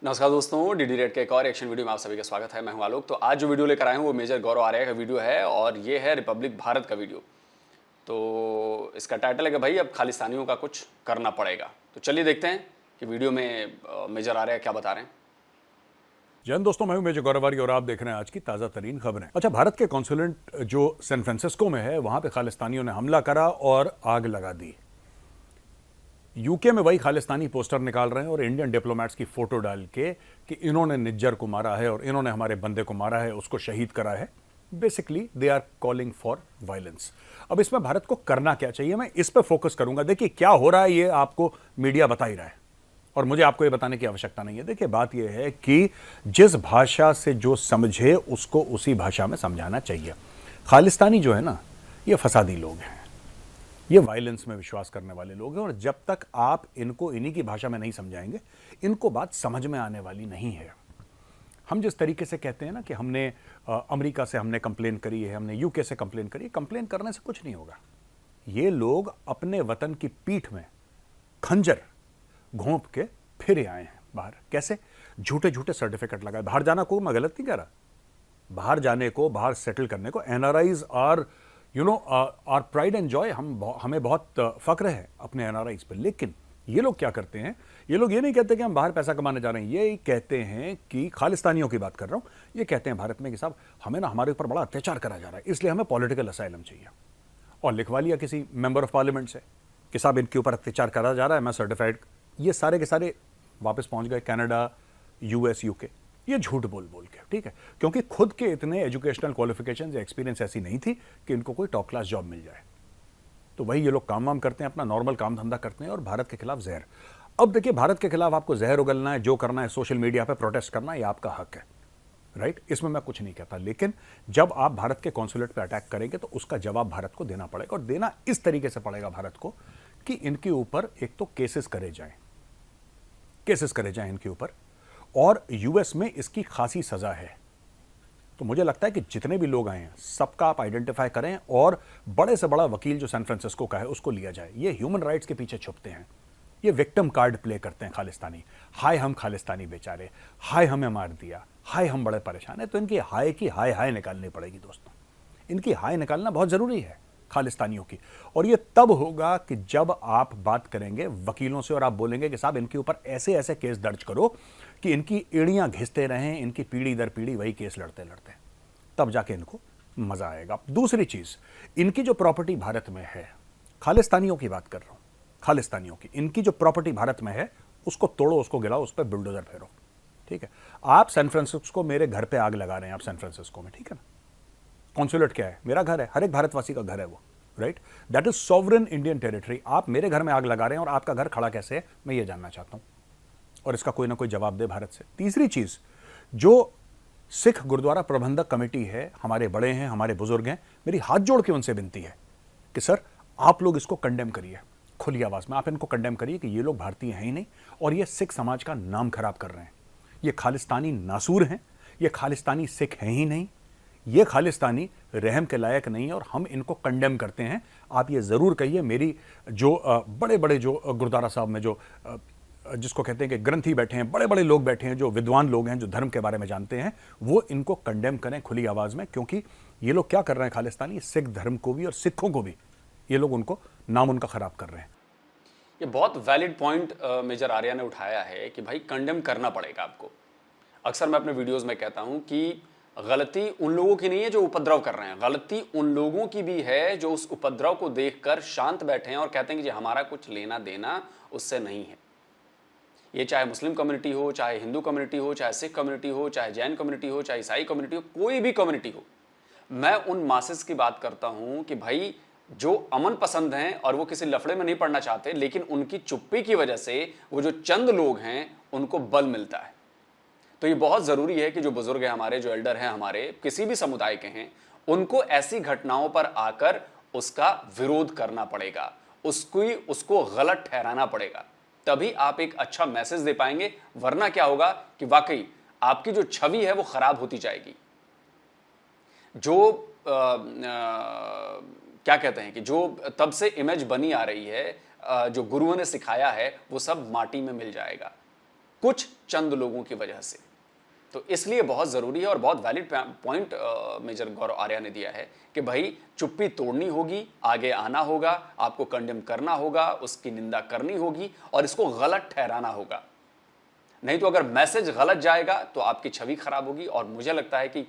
नमस्कार दोस्तों, DD red के एक और एक्शन वीडियो में आप सभी का स्वागत है। मैं हूं आलोक। तो आज जो वीडियो लेकर आए हूं वो मेजर गौरव आर्या का वीडियो है और ये है रिपब्लिक भारत का वीडियो। तो इसका टाइटल है कि भाई अब खालिस्तानियों का कुछ करना पड़ेगा। तो चलिए देखते हैं कि वीडियो में मेजर आर्या क्या बता रहे हैं। जय हिंद दोस्तों, मैं हूं मेजर गौरव आर्या और आप देख रहे हैं आज की ताज़ा तरीन खबरें। अच्छा, भारत के कॉन्सुलेट जो सैन फ्रांसिस्को में है वहां पे खालिस्तानियों ने हमला करा और आग लगा दी। यूके में वही खालिस्तानी पोस्टर निकाल रहे हैं और इंडियन डिप्लोमेट्स की फोटो डाल के कि इन्होंने निज्जर को मारा है और इन्होंने हमारे बंदे को मारा है, उसको शहीद करा है। Basically they are calling for violence. अब इसमें भारत को करना क्या चाहिए, मैं इस पर फोकस करूंगा। देखिए क्या हो रहा है ये आपको मीडिया बता ही रहा है और मुझे आपको ये बताने की आवश्यकता नहीं है। देखिए बात ये है कि जिस भाषा से जो समझे उसको उसी भाषा में समझाना चाहिए। खालिस्तानी जो है ना, ये फसादी लोग हैं, ये वायलेंस में विश्वास करने वाले लोग हैं और जब तक आप इनको इन्हीं की भाषा में नहीं समझाएंगे, इनको बात समझ में आने वाली नहीं है। हम जिस तरीके से कहते हैं ना कि हमने अमेरिका से हमने कंप्लेन करी है, हमने यूके से कंप्लेन करी है, कंप्लेन करने से कुछ नहीं होगा। ये लोग अपने वतन की पीठ में खंजर घोंप के फिर आए हैं बाहर। कैसे? झूठे झूठे सर्टिफिकेट लगाए। बाहर जाना को मैं गलत नहीं कह रहा, बाहर जाने को, बाहर सेटल करने को, NRIs are are pride and joy. हमें बहुत फक्र है अपने एनआरआईज पे। लेकिन ये लोग क्या करते हैं, ये लोग ये नहीं कहते कि हम बाहर पैसा कमाने जा रहे हैं, ये कहते हैं कि खालिस्तानियों की बात कर रहा हूं, ये कहते हैं भारत में कि साहब हमें ना हमारे ऊपर बड़ा अत्याचार करा जा रहा है, इसलिए हमें पॉलिटिकल असाइलम चाहिए। और लिखवा लिया किसी मेंबर ऑफ पार्लियामेंट से कि साहब इनके ऊपर अत्याचार करा जा रहा है, मैं सर्टिफाइड। ये सारे के सारे वापस पहुंच गए कनाडा, यूएस, यूके। ये झूठ बोल बोल के, ठीक है, क्योंकि खुद के इतने एजुकेशनल क्वालिफिकेशन या एक्सपीरियंस ऐसी नहीं थी कि इनको कोई टॉप क्लास जॉब मिल जाए। तो वही ये लोग काम वाम करते हैं, अपना नॉर्मल काम धंधा करते हैं और भारत के खिलाफ जहर। अब देखिए, भारत के खिलाफ आपको जहर उगलना है, जो करना है सोशल मीडिया पे प्रोटेस्ट करना है, ये आपका हक है, राइट? इसमें मैं कुछ नहीं कहता। लेकिन जब आप भारत के कॉन्सुलेट पे अटैक करेंगे तो उसका जवाब भारत को देना पड़ेगा और देना इस तरीके से पड़ेगा भारत को कि इनके ऊपर एक तो केसेस करे जाएं इनके ऊपर, और यूएस में इसकी खासी सजा है। तो मुझे लगता है कि जितने भी लोग आए हैं सबका आप आइडेंटिफाई करें और बड़े से बड़ा वकील जो सैन फ्रांसिस्को का है उसको लिया जाए। ये ह्यूमन राइट्स के पीछे छुपते हैं, ये विक्टिम कार्ड प्ले करते हैं खालिस्तानी। हाय हम खालिस्तानी बेचारे, हाय हमें मार दिया, हाय हम बड़े परेशान हैं। तो इनकी हाय की हाय हाय निकालनी पड़ेगी दोस्तों। इनकी हाय निकालना बहुत जरूरी है खालिस्तानियों की। और ये तब होगा कि जब आप बात करेंगे वकीलों से और आप बोलेंगे कि साहब इनके ऊपर ऐसे ऐसे केस दर्ज करो कि इनकी एड़ियां घिसते रहें, इनकी पीढ़ी दर पीढ़ी वही केस लड़ते लड़ते, तब जाके इनको मजा आएगा। दूसरी चीज, इनकी जो प्रॉपर्टी भारत में है, खालिस्तानियों की बात कर रहा हूं, खालिस्तानियों की, इनकी जो प्रॉपर्टी भारत में है उसको तोड़ो, उसको गिराओ, उस पर बुलडोजर फेरो, ठीक है? आप सैन फ्रांसिस्को, मेरे घर पे आग लगा रहे हैं आप सैन फ्रांसिस्को में, ठीक है ना? कॉन्सुलेट क्या है? मेरा घर है, हर एक भारतवासी का घर है वो, right? That is sovereign Indian territory. आप मेरे घर में आग लगा रहे हैं और आपका घर खड़ा कैसे है, मैं ये जानना चाहता हूं, और इसका कोई ना कोई जवाब दे भारत से। तीसरी चीज, जो सिख गुरुद्वारा प्रबंधक कमेटी है, हमारे बड़े हैं, हमारे बुजुर्ग हैं, मेरी हाथ जोड़ के उनसे विनती है कि सर आप लोग इसको कंडेम करिए, खुली आवाज में आप इनको कंडेम करिए कि ये लोग भारतीय हैं ही नहीं और ये सिख समाज का नाम खराब कर रहे हैं। ये खालिस्तानी नासूर हैं, ये खालिस्तानी सिख हैं ही नहीं, ये खालिस्तानी रहम के लायक नहीं है और हम इनको कंडेम करते हैं। आप ये जरूर कहिए। मेरी जो बड़े बड़े जो गुरुद्वारा साहब में जो जिसको कहते हैं कि ग्रंथी बैठे हैं, बड़े बड़े लोग बैठे हैं, जो विद्वान लोग हैं, जो धर्म के बारे में जानते हैं, वो इनको कंडेम करें खुली आवाज में। क्योंकि ये लोग क्या कर रहे हैं, खालिस्तानी सिख धर्म को भी और सिखों को भी ये लोग उनको नाम उनका खराब कर रहे हैं। ये बहुत वैलिड पॉइंट मेजर आर्या ने उठाया है कि भाई कंडेम करना पड़ेगा आपको। अक्सर मैं अपने वीडियोज में कहता हूं कि गलती उन लोगों की नहीं है जो उपद्रव कर रहे हैं, गलती उन लोगों की भी है जो उस उपद्रव को देखकर शांत बैठे हैं और कहते हैं कि जी हमारा कुछ लेना देना उससे नहीं है। ये चाहे मुस्लिम कम्युनिटी हो, चाहे हिंदू कम्युनिटी हो, चाहे सिख कम्युनिटी हो, चाहे जैन कम्युनिटी हो, चाहे ईसाई कम्युनिटी हो, कोई भी कम्युनिटी हो, मैं उन मासेस की बात करता हूं कि भाई जो अमन पसंद हैं और वो किसी लफड़े में नहीं पड़ना चाहते, लेकिन उनकी चुप्पी की वजह से वो जो चंद लोग हैं उनको बल मिलता है। तो ये बहुत जरूरी है कि जो बुजुर्ग हैं हमारे, जो एल्डर हैं हमारे, किसी भी समुदाय के हैं, उनको ऐसी घटनाओं पर आकर उसका विरोध करना पड़ेगा, उसको गलत ठहराना पड़ेगा, तभी आप एक अच्छा मैसेज दे पाएंगे। वरना क्या होगा कि वाकई आपकी जो छवि है वो खराब होती जाएगी। जो क्या कहते हैं कि जो तब से इमेज बनी आ रही है, जो गुरुओं ने सिखाया है, वो सब माटी में मिल जाएगा। कुछ चंद लोगों की वजह से। तो इसलिए बहुत ज़रूरी है और बहुत वैलिड पॉइंट मेजर गौरव आर्या ने दिया है कि भाई चुप्पी तोड़नी होगी, आगे आना होगा, आपको कंडेम करना होगा, उसकी निंदा करनी होगी और इसको गलत ठहराना होगा। नहीं तो अगर मैसेज गलत जाएगा तो आपकी छवि खराब होगी। और मुझे लगता है कि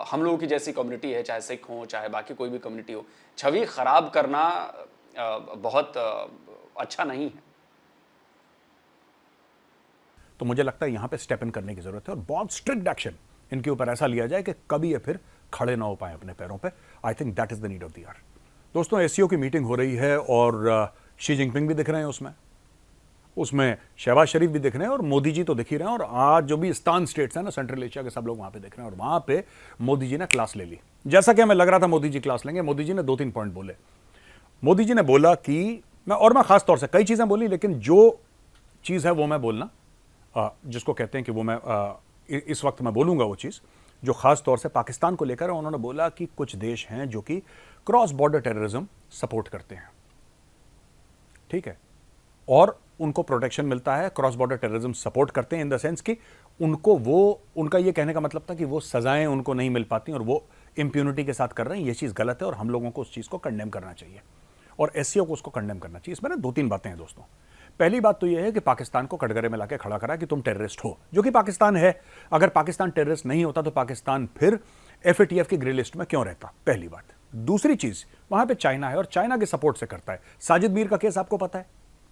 हम लोगों की जैसी कम्युनिटी है, चाहे सिख हो चाहे बाकी कोई भी कम्युनिटी हो, छवि खराब करना बहुत अच्छा नहीं है। तो मुझे लगता है यहां पे स्टेप इन करने की जरूरत है और बहुत स्ट्रिक्ट एक्शन इनके ऊपर ऐसा लिया जाए कि कभी ये फिर खड़े ना हो पाए अपने पैरों पे। I think that is the need of the hour. दोस्तों, एससीओ की मीटिंग हो रही है और शी जिनपिंग भी दिख रहे हैं उसमें शहबाज शरीफ भी दिख रहे हैं और मोदी जी तो दिख ही रहे हैं। और आज जो भी ईस्टर्न स्टेट्स हैं ना, सेंट्रल एशिया के सब लोग वहां पे दिख रहे हैं और वहां पे मोदी जी ने क्लास ले ली। जैसा कि हमें लग रहा था मोदी जी क्लास लेंगे, मोदी जी ने 2-3 पॉइंट बोले। मोदी जी ने बोला कि मैं खास तौर से कई चीजें बोली, लेकिन जो चीज है वो मैं बोलना जिसको कहते हैं कि वो मैं इस वक्त मैं बोलूंगा वो चीज जो खास तौर से पाकिस्तान को लेकर है। उन्होंने बोला कि कुछ देश हैं जो कि क्रॉस बॉर्डर टेररिज्म सपोर्ट करते हैं, ठीक है, और उनको प्रोटेक्शन मिलता है। क्रॉस बॉर्डर टेररिज्म सपोर्ट करते हैं इन द सेंस कि उनका ये कहने का मतलब था कि वो सजाएं उनको नहीं मिल पाती और वो इंप्यूनिटी के साथ कर रहे हैं। ये चीज गलत है और हम लोगों को उस चीज को कंडेम करना चाहिए और एससीओ को उसको कंडेम करना चाहिए। इसमें ना 2-3 बातें हैं दोस्तों। पहली बात तो यह है कि पाकिस्तान को कटघरे में लाके खड़ा करा कि तुम टेररिस्ट हो, जो कि पाकिस्तान है। अगर पाकिस्तान टेररिस्ट नहीं होता तो पाकिस्तान फिर एफएटीएफ की ग्रे लिस्ट में क्यों रहता, पहली बात। दूसरी चीज, वहां पे चाइना है और चाइना के सपोर्ट से करता है। साजिद मीर का केस आपको पता है,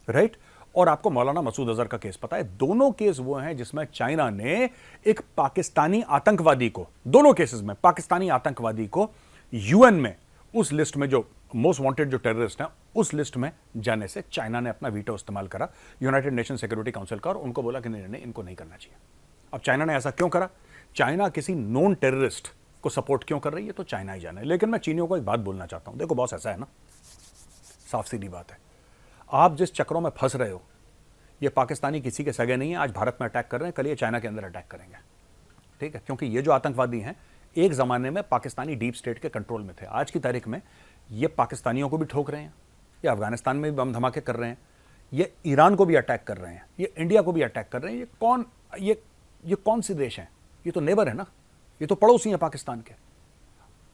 राइट, और आपको मौलाना मसूद अजहर का केस पता है। दोनों केस वो हैं जिसमें चाइना ने एक पाकिस्तानी आतंकवादी को, दोनों केसेस में पाकिस्तानी आतंकवादी को यूएन में उस लिस्ट में जो मोस्ट वांटेड जो टेररिस्ट हैं उस लिस्ट में जाने से चाइना ने अपना वीटो इस्तेमाल करा यूनाइटेड नेशन सिक्योरिटी काउंसिल का और उनको बोला कि नहीं, इनको नहीं करना चाहिए। अब चाइना ने ऐसा क्यों करा? चाइना किसी नॉन टेररिस्ट को सपोर्ट क्यों कर रही है तो चाइना ही जाने। लेकिन मैं चीनियों को एक बात बोलना चाहता हूं, देखो बॉस, ऐसा है ना, साफ सीधी बात है, आप जिस चक्रों में फंस रहे हो, ये पाकिस्तानी किसी के सगे नहीं है। आज भारत में अटैक कर रहे हैं, कल ये चाइना के अंदर अटैक करेंगे, ठीक है, क्योंकि ये जो आतंकवादी हैं एक जमाने में पाकिस्तानी डीप स्टेट के कंट्रोल में थे। आज की तारीख में ये पाकिस्तानियों को भी ठोक रहे हैं, ये अफगानिस्तान में भी बम धमाके कर रहे हैं, ये ईरान को भी अटैक कर रहे हैं, ये इंडिया को भी अटैक कर रहे हैं। ये कौन से देश हैं? ये तो नेबर है ना, ये तो पड़ोसी हैं पाकिस्तान के।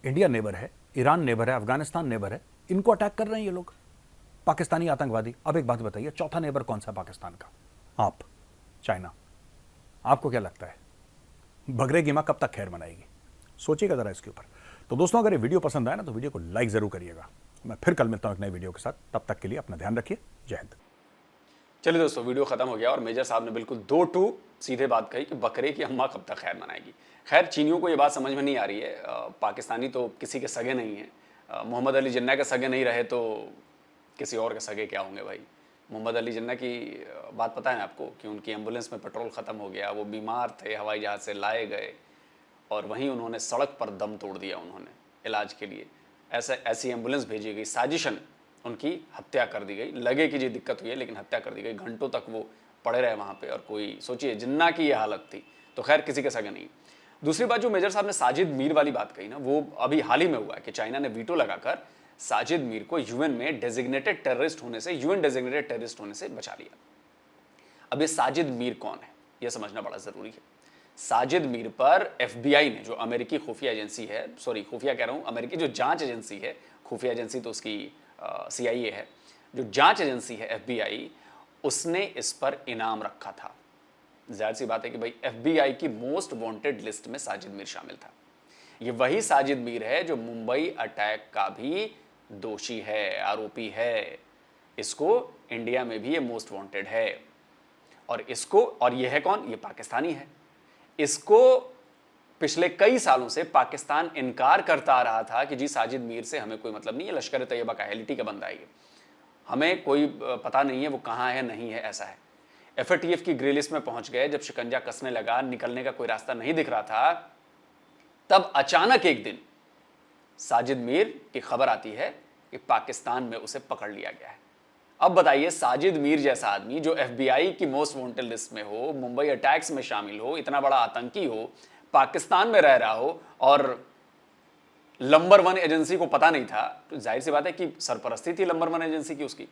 इंडिया नेबर है, ईरान नेबर है, अफगानिस्तान नेबर है, इनको अटैक कर रहे हैं ये लोग, पाकिस्तानी आतंकवादी। अब एक बात बताइए, चौथा नेबर कौन सा पाकिस्तान का? आप, चाइना। आपको क्या लगता है बगरे की मां कब तक खैर मनाएगी? सोचिएगा जरा इसके ऊपर। तो दोस्तों, अगर ये वीडियो पसंद आए ना तो वीडियो को लाइक जरूर करिएगा। मैं फिर कल मिलता हूं एक नए वीडियो के साथ, तब तक के लिए अपना ध्यान रखिए। जय हिंद। चलिए दोस्तों, वीडियो खत्म हो गया और मेजर साहब ने बिल्कुल 2-2 सीधे बात कही कि बकरे की अम्मा कब तक खैर मनाएगी। खैर, चीनियों को ये बात समझ में नहीं आ रही है। पाकिस्तानी तो किसी के सगे नहीं है। मोहम्मद अली जिन्ना के सगे नहीं रहे तो किसी और के सगे क्या होंगे भाई। मोहम्मद अली जिन्ना की बात पता है ना आपको कि उनकी एम्बुलेंस में पेट्रोल ख़त्म हो गया, वो बीमार थे, हवाई जहाज़ से लाए गए और वहीं उन्होंने सड़क पर दम तोड़ दिया उन्होंने इलाज के लिए। ऐसी एम्बुलेंस भेजी गई, साजिशन, उनकी हत्या कर दी गई। लगे कि जी दिक्कत हुई है लेकिन हत्या कर दी गई। घंटों तक वो पड़े रहे वहाँ पे और कोई, सोचिए जिन्ना की ये हालत थी। तो खैर किसी के सगे नहीं। दूसरी बात, जो मेजर साहब ने साजिद मीर वाली बात कही ना, वो अभी हाल ही में हुआ है कि चाइना ने वीटो लगाकर साजिद मीर को यूएन में डेजिग्नेटेड टेररिस्ट होने से, यूएन डेजिग्नेटेड टेररिस्ट होने से बचा लिया। अब ये साजिद मीर कौन है यह समझना बड़ा जरूरी है। साजिद मीर पर एफबीआई ने, जो अमेरिकी खुफिया एजेंसी है, सॉरी खुफिया कह रहा हूं, अमेरिकी जो जांच एजेंसी है, खुफिया एजेंसी तो उसकी CIA है, जो जांच एजेंसी है एफबीआई, उसने इस पर इनाम रखा था। जाहिर सी बात है कि भाई एफबीआई की मोस्ट वांटेड लिस्ट में साजिद मीर शामिल था। ये वही साजिद मीर है जो मुंबई अटैक का भी दोषी है, आरोपी है। इसको इंडिया में भी ये मोस्ट वांटेड है और ये है कौन? ये पाकिस्तानी है। इसको पिछले कई सालों से पाकिस्तान इनकार करता आ रहा था कि जी साजिद मीर से हमें कोई मतलब नहीं है, लश्कर तैयबा का हेलिटी का बंदा है ये, हमें कोई पता नहीं है वो कहाँ है, नहीं है, ऐसा है। एफएटीएफ की ग्रे लिस्ट में पहुंच गए, जब शिकंजा कसने लगा, निकलने का कोई रास्ता नहीं दिख रहा था, तब अचानक एक दिन साजिद मीर की खबर आती है कि पाकिस्तान में उसे पकड़ लिया गया है। अब बताइए, साजिद मीर जैसा आदमी जो एफबीआई की मोस्ट वांटेड लिस्ट में हो, मुंबई अटैक्स में शामिल हो, इतना बड़ा आतंकी हो, पाकिस्तान में रह रहा हो और नंबर 1 एजेंसी को पता नहीं था, तो जाहिर सी बात है कि सरपरस्ती थी नंबर 1 एजेंसी की उसकी।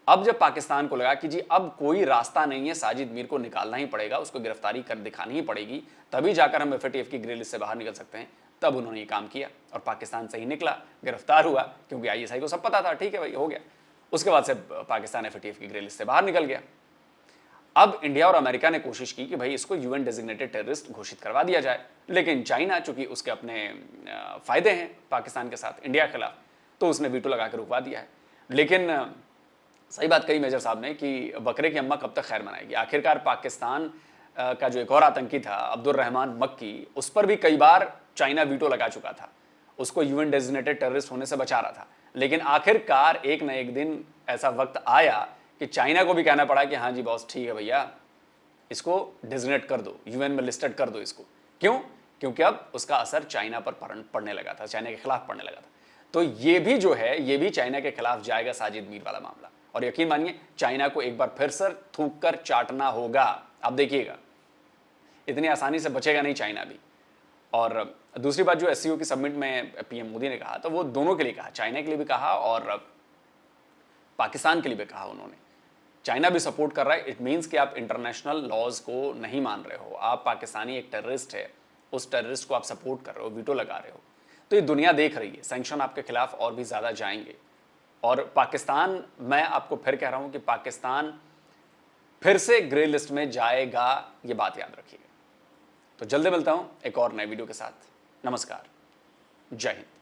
अब जब पाकिस्तान को लगा कि जी अब कोई रास्ता नहीं है, साजिद मीर को निकालना ही पड़ेगा, उसको गिरफ्तारी कर दिखानी ही पड़ेगी, तभी जाकर हम FATF की ग्रे लिस्ट से बाहर निकल सकते हैं, तब उन्होंने ये काम किया और पाकिस्तान सही निकला, गिरफ्तार हुआ, क्योंकि ISI को सब पता था, ठीक है भाई हो गया। उसके बाद से पाकिस्तान FATF की ग्रे लिस्ट से बाहर निकल गया। अब इंडिया और अमेरिका ने कोशिश की कि भाई इसको UN डेजिग्नेटेड टेररिस्ट घोषित करवा दिया जाए, लेकिन चाइना चूंकि उसके अपने फायदे हैं पाकिस्तान के साथ, इंडिया के खिलाफ, तो उसने वीटो लगा के रुकवा दिया है। लेकिन सही बात कही मेजर साहब ने कि बकरे की अम्मा कब तक खैर मनाएगी। आखिरकार पाकिस्तान का जो एक और आतंकी था अब्दुल रहमान मक्की, उस पर भी कई बार चाइना वीटो लगा चुका था, उसको UN डेजिग्नेटेड टेररिस्ट होने से बचा रहा था। लेकिन आखिरकार एक न एक दिन ऐसा वक्त आया कि चाइना को भी कहना पड़ा कि हाँ जी बॉस ठीक है भैया, इसको डेजिग्नेट कर दो, UN में लिस्टेड कर दो इसको। क्यों? क्योंकि अब उसका असर चाइना पर पड़ने लगा था, चाइना के खिलाफ पड़ने लगा था। तो ये भी जो है, ये भी चाइना के खिलाफ जाएगा साजिद मीर वाला मामला। और यकीन मानिए चाइना को एक बार फिर से थूक कर चाटना होगा। आप देखिएगा इतनी आसानी से बचेगा नहीं चाइना भी। और दूसरी बात जो SCO की समिट में PM मोदी ने कहा, तो वो दोनों के लिए कहा, चाइना के लिए भी कहा और पाकिस्तान के लिए भी कहा उन्होंने। चाइना भी सपोर्ट कर रहा है। इट मीन्स कि आप इंटरनेशनल लॉज को नहीं मान रहे हो, आप पाकिस्तानी एक टेररिस्ट है, उस टेररिस्ट को आप सपोर्ट कर रहे हो, वीटो लगा रहे हो। तो ये दुनिया देख रही है, सैंक्शन आपके खिलाफ और भी ज़्यादा जाएंगे। और पाकिस्तान, मैं आपको फिर कह रहा हूं कि पाकिस्तान फिर से ग्रे लिस्ट में जाएगा, ये बात याद रखिएगा। तो जल्दी मिलता हूं एक और नए वीडियो के साथ। नमस्कार, जय हिंद।